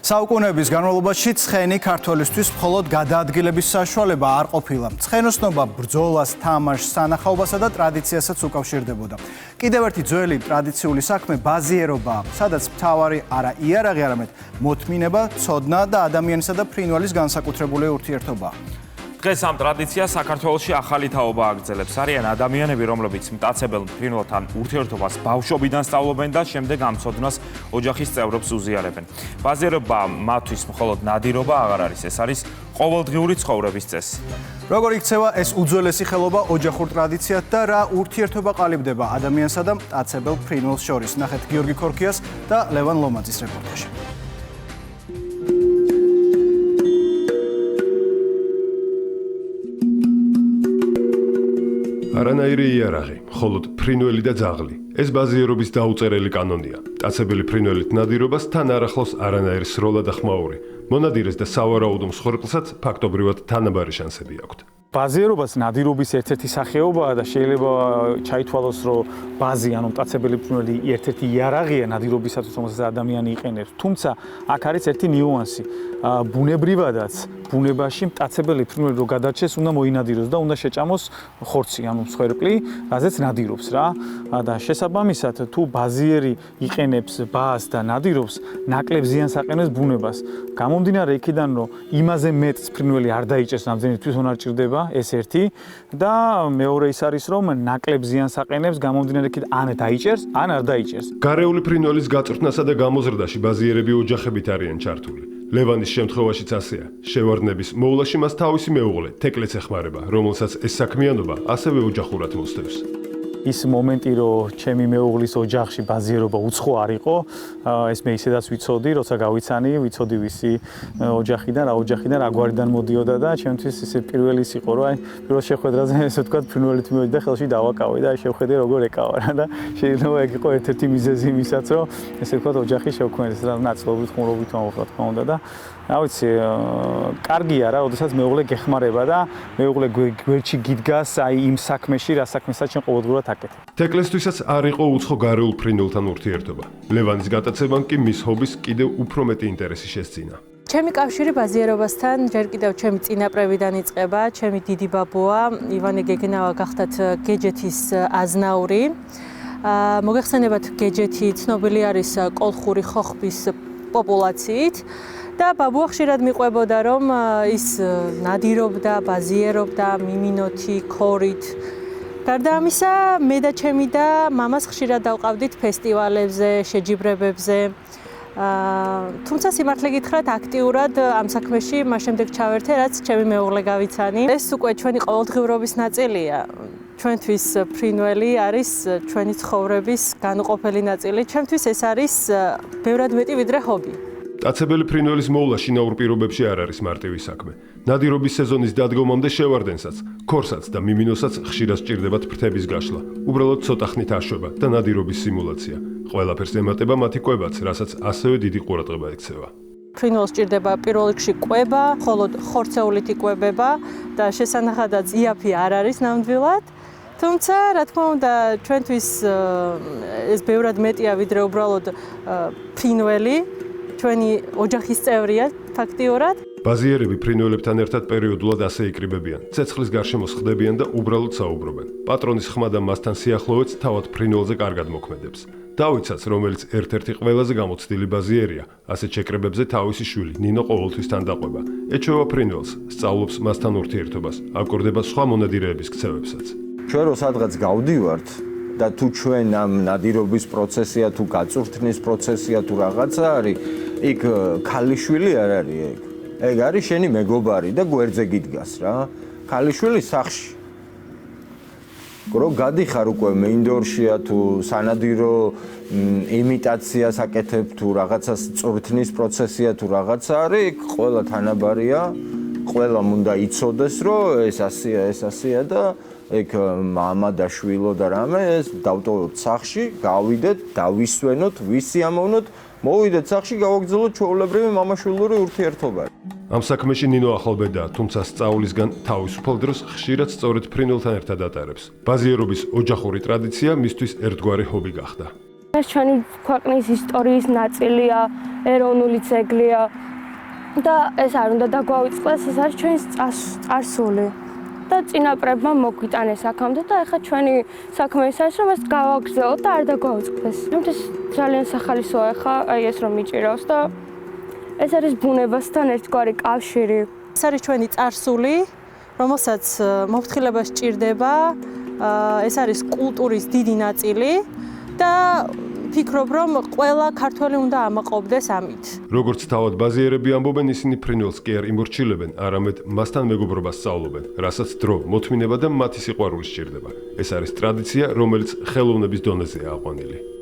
საუკუნეების განმავლობაში ცხენი ქართველისთვის მხოლოდ გადაადგილების საშუალება არ ყოფილა. ცხენოსნობა ბრძოლას, თამაშს, სანახაობასა და ტრადიციასაც უკავშირდებოდა. კიდევ ერთი ძველი ტრადიციული საქმე ბაზიერობაა, სადაც მთავარი არა იარაღი, არამედ მოთმინება, ცოდნა და ადამიანისა და ფრინველის განსაკუთრებული ურთიერთობაა. დღეს ამ ტრადიციას საქართველოში ახალი თაობა აგრძელებს. არიან ადამიანები, რომლებიც მტაცებელ ფრინველთან ურთიერთობას ბავშვობიდან სწავლობენ და შემდეგ ამ ცოდნას ოჯახის წევრებს უზიარებენ. ბაზიერობა მათთვის მხოლოდ ნადირობა აღარ არის, ეს არის ყოველდღიური ცხოვრების წესი. როგორ იქცევა ეს უძველესი ხელობა ოჯახურ ტრადიციად და რა ურთიერთობა ყალიბდება ადამიანსა და მტაცებელ ფრინველს შორის? ნახეთ გიორგი ქორქიას და ლევან ლომაძის რეპორტაჟი. არანაირი იარაღი, მხოლოდ ფრინველი და ძაღლი. ეს ბაზიერობის დაუწერელი კანონია. მტაცებელი ფრინველით ნადირობას თან არ ახლავს არანაირი სროლა და ხმაური. მონადირეს და სავარაუდო მსხვერპლსაც ფაქტობრივად თანაბარი შანსები აქვთ. ბაზიერობას ნადირობის ერთ-ერთი სახეობაა და შეიძლება ჩაითვალოს, რომ ბაზი, ანუ მტაცებელი ფრინველი ერთ-ერთი იარაღია ნადირობისათვის, რომელსაც ადამიანი იყენებს. თუმცა აქ არის ერთი ნიუანსი. ბუნებრივადაც ბუნებაში მტაცებელი ფრინველი რო გადარჩეს, უნდა მოინადიროს და უნდა შეჭამოს ხორცი, ანუ მსხვერპლი, რაზეც ნადირობს რა. და შესაბამისად, თუ ბაზიერი იყენებს ბაზს და ნადირობს, ნაკლებ ზიანს აყენებს ბუნებას. გამომდინარე იქიდან, რომ იმაზე მეტს ფრინველი არ დაიჭერს, რამდენი თვითონ არ ჭირდება, ეს ერთი და მეორე ის არის, რომ ნაკლებ ზიანს აყენებს, გამომდინარე იქიდან ან დაიჭერს, ან არ დაიჭერს. გარეული ფრინველის გაწვრთნასა და გამოზრდაში ბაზიერები ოჯახებით არიან ჩართული. ლევანის შემთხვევაშიც ასეა. შევარდნების მოვლაში მას თავისი მეუღლე, თეკლეც ეხმარება, რომელსაც ეს საქმიანობა ასევე ოჯახურად მოსდევს. ის მომენტი, რომ ჩემი მეუღლის ოჯახში ბაზიერობა უცხო არ იყო, ეს მე ისედაც ვიცოდი, როცა გავიცანი, ვიცოდი ვისი ოჯახიდან, რა ოჯახიდან, რა გვარიდან მოდიოდა და ჩემთვის ესე პირველი ის იყო, რომ აი პირველ შეხვედრაზე ესე ვთქვათ, ფრინველით მივედი და ხელში დავაკავე და აი შევხედე როგორ ეკავა რა და შეიძლება ეგ იყო ერთ-ერთი მიზეზი იმისაც, რომ ესე ვთქვათ, ოჯახი შევქმნეს რა ნაცვლობით, ხუმრობით მოხდა თქმა უნდა და რა ვიცი, კარგია რა, ოდესაც მეუღლე გეხმარება და მეუღლე გვერდში გიდგას აი იმ საქმეში, რა საქმესაც ჩვენ ყოველდღურად აკეთებ. თეკლესთვისაც არ იყო უცხო გარეულ ფრინველთან ურთიერთობა. ლევანის გატაცებამ კი მის ჰობის კიდევ უფრო მეტი ინტერესი შესძინა. ჩემი კავშირი ბაზიერობასთან ჯერ კიდევ ჩემი წინაპრებიდან იწყება. ჩემი დიდი ბაბუა ივანე გეგნავა გახდათ გეჯეთის აზნაური. მოგეხსენებათ, გეჯეთი ცნობილი არის კოლხური ხოხბის პოპულაციით. და ბაბუა ხშირად მიყვებოდა, რომ ის ნადირობდა, ბაზიერობდა, მიმინოთი, ქორით. გარდა ამისა, მე და ჩემი და მამას ხშირად დავყავდით ფესტივალებზე, შეჯიბრებებზე. თუმცა სიმართლე გითხრათ, აქტიურად ამ საქმეში მას შემდეგ ჩავერთე, რაც ჩემი მეუღლე გავიცანი. ეს უკვე ჩვენი ყოველდღიურობის ნაწილია. ჩვენთვის ფრინველი არის ჩვენი ცხოვრების განუყოფელი ნაწილი. ჩემთვის ეს არის ბევრად მეტი ვიდრე ჰობი. მტაცებელი ფრინველის მოვლა შინაურ პირობებში არ არის მარტივი საქმე. ნადირობის სეზონის დადგომამდე შევარდენსაც, ქორსაც და მიმინოსაც ხშირად სჭირდებათ ფრთების გაშლა. უბრალოდ ცოტა ხნით აშვება და ნადირობის სიმულაცია. ყველაფერს ემატება მათი კვებაც, რასაც ასევე დიდი ყურადღება ექცევა. ფრინველს სჭირდება პირველ რიგში კვება, მხოლოდ ხორცეულით იკვებება და შესანახადაც იაფი არ არის ნამდვილად. თუმცა, რა თქმა უნდა, ჩვენთვის ეს ბევრად მეტია ვიდრე უბრალოდ ფრინველი. ჩვენი ოჯახის წევრია ფაქტიურად. ბაზიერები ფრინველებთან ერთად პერიოდულად ასე იკრიბებიან, ცეცხლის გარშემო ხდებიან და უბრალოდ საუბრობენ. პატრონის ხმა და მასთან სიახლოვეც თავად ფრინველზე კარგად მოქმედებს. დავიცაც, რომელიც ერთ-ერთი ყველაზე გამოცდილი ბაზიერია, ასეთ შეკრებებზე თავისი შვილი ნინო ყოველთვის თან დაყვება. ეჩვევა ფრინველს, სწავლობს მასთან ურთიერთობას, აკორდება სხვა მონადირეების ქცევებსაც. ჩვენ რო სადღაც გავდივართ და თუ ჩვენ ამ ნადირობის პროცესია, თუ გაწვრთნის პროცესია, თუ რაღაცა არის, იქ ქალიშვილი არ არის ეგ. ეგ არის შენი მეგობარი და გვერდზე გიდგას რა. ქალიშვილი სახში. რო გადიხარ უკვე მეინდორშია თუ სანადირო იმიტაციას აკეთებ თუ რაღაცას წვრთნის პროცესია თუ რაღაცა არის, იქ ყველა თანაბარია, ყველამ უნდა იცოდეს, რომ ეს ასეა და ეგ მამა და შვილო და რამე ეს დავტოვოთ სახში, გავიდეთ, დავისვენოთ, ვისიამოვნოთ, მოვიდეთ სახში, გავაგრძელოთ ჩვეულებრივი მამა-შვილური ურთიერთობა. ამ საქმეში ნინო ახალბედაა, თუმცა სწავლისგან თავისუფალ დროს ხშირად სწორედ ფრინველთან ერთად ატარებს. ბაზიერობის ოჯახური ტრადიცია მისთვის ერთგვარი ჰობი გახდა. ეს ჩვენი ქვეყნის ისტორიის ნაწილია, ეროვნული ძეგლია და ეს არ უნდა დაგვაუწყდეს, ეს არის ჩვენი წარსული. და წინაპრებმა მოგვიტანეს აქამდე და ეხლა ჩვენი საქმე ის არის, რომ ეს გავაგრძელოთ და არ დაგვაუწყდეს. ჩემთვის ძალიან სახალისოა ეხლა აი ეს რომ მიჭირავს და ეს არის ბუნებასთან ერთგვარი კავშირი. ეს არის ჩვენი წარსული, რომელსაც მოფრთხილება სჭირდება. ეს არის კულტურის დიდი ნაწილი და ფიქრობ, რომ ყველა ქართველი უნდა ამაყობდეს ამით. როგორც თავად ბაზიერები ამბობენ, ისინი ფრინველს კი არ იმორჩილებენ, არამედ მასთან მეგობრობას სწავლობენ, რასაც დრო, მოთმინება და მათი სიყვარული სჭირდება. ეს არის ტრადიცია, რომელიც ხელოვნების დონეზეა აყვანილი.